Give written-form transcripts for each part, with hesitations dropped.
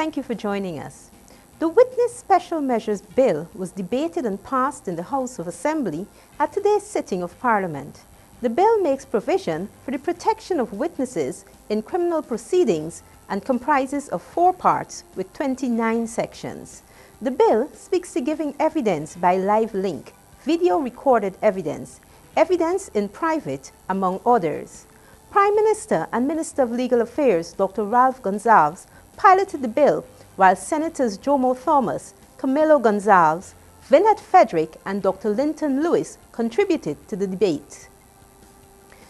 Thank you for joining us. The Witness Special Measures Bill was debated and passed in the House of Assembly at today's sitting of Parliament. The bill makes provision for the protection of witnesses in criminal proceedings and comprises of 4 parts with 29 sections. The bill speaks to giving evidence by live link, video recorded evidence, evidence in private, among others. Prime Minister and Minister of Legal Affairs Dr. Ralph Gonsalves piloted the bill, while Senators Jomo Thomas, Camilo Gonsalves, Vinette Frederick and Dr. Linton Lewis contributed to the debate.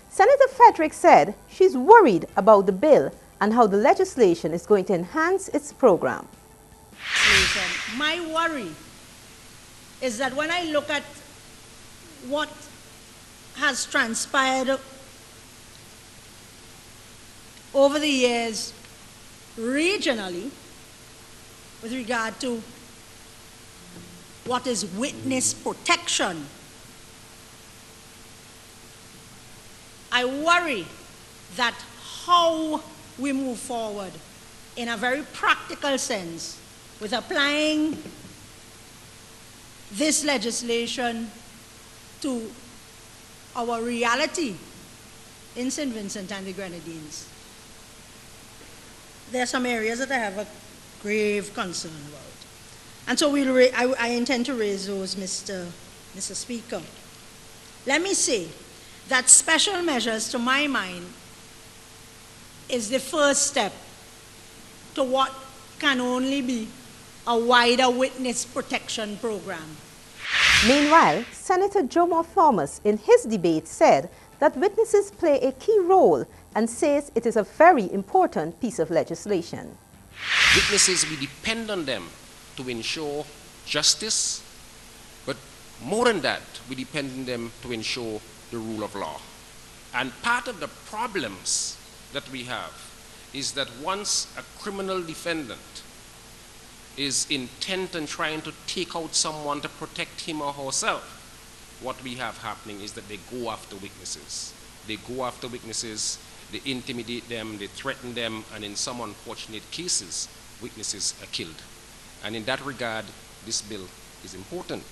Senator Frederick said she's worried about the bill and how the legislation is going to enhance its program. My worry is that when I look at what has transpired over the years regionally with regard to what is witness protection, I worry that how we move forward in a very practical sense with applying this legislation to our reality in St. Vincent and the Grenadines. There are some areas that I have a grave concern about. And so I intend to raise those, Mr. Speaker. Let me say that special measures, to my mind, is the first step to what can only be a wider witness protection program. Meanwhile, Senator Jomo Thomas in his debate said that witnesses play a key role and says it is a very important piece of legislation. Witnesses, we depend on them to ensure justice, but more than that, we depend on them to ensure the rule of law. And part of the problems that we have is that once a criminal defendant is intent on trying to take out someone to protect him or herself, what we have happening is that they go after witnesses. They go after witnesses, they intimidate them, they threaten them, and in some unfortunate cases, witnesses are killed. And in that regard, this bill is important.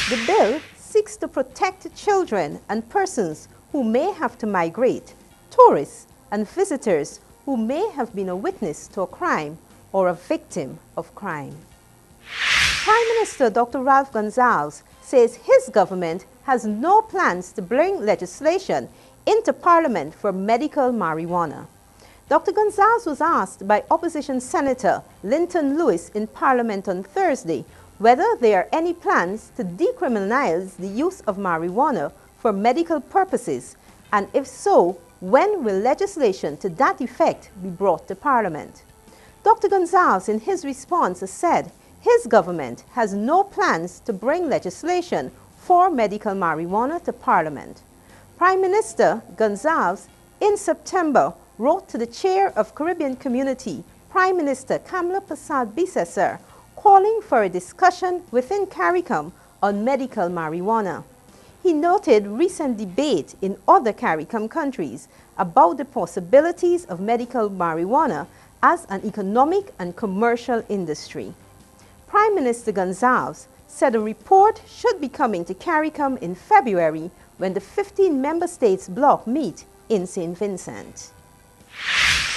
The bill seeks to protect children and persons who may have to migrate, tourists and visitors who may have been a witness to a crime or a victim of crime. Prime Minister Dr. Ralph Gonsalves says his government has no plans to bring legislation into Parliament for medical marijuana. Dr. Gonsalves was asked by opposition Senator Linton Lewis in Parliament on Thursday whether there are any plans to decriminalize the use of marijuana for medical purposes, and if so, when will legislation to that effect be brought to Parliament? Dr. Gonsalves in his response has said his government has no plans to bring legislation for medical marijuana to Parliament. Prime Minister Gonsalves in September wrote to the chair of Caribbean Community, Prime Minister Kamla Persad-Bissessar, calling for a discussion within CARICOM on medical marijuana. He noted recent debate in other CARICOM countries about the possibilities of medical marijuana as an economic and commercial industry. Prime Minister Gonsalves said a report should be coming to CARICOM in February when the 15 member states bloc meet in St. Vincent.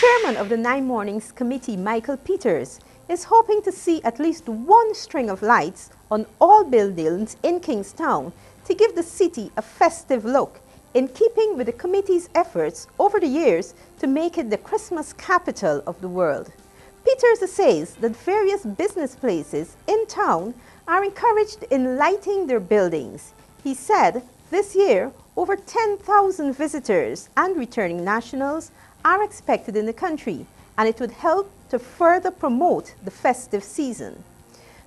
Chairman of the 9 Mornings Committee, Michael Peters, is hoping to see at least one string of lights on all buildings in Kingstown to give the city a festive look, in keeping with the committee's efforts over the years to make it the Christmas capital of the world. Peters says that various business places in town are encouraged in lighting their buildings. He said this year over 10,000 visitors and returning nationals are expected in the country, and it would help to further promote the festive season.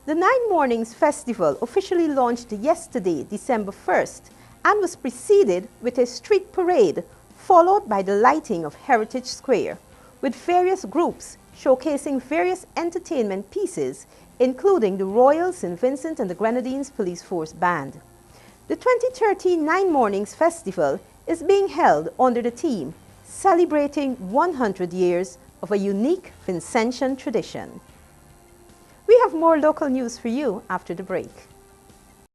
The 9 Mornings Festival officially launched yesterday, December 1st, and was preceded with a street parade, followed by the lighting of Heritage Square, with various groups showcasing various entertainment pieces, including the Royal St. Vincent and the Grenadines Police Force Band. The 2013 9 Mornings Festival is being held under the theme Celebrating 100 Years of a unique Vincentian tradition. We have more local news for you after the break.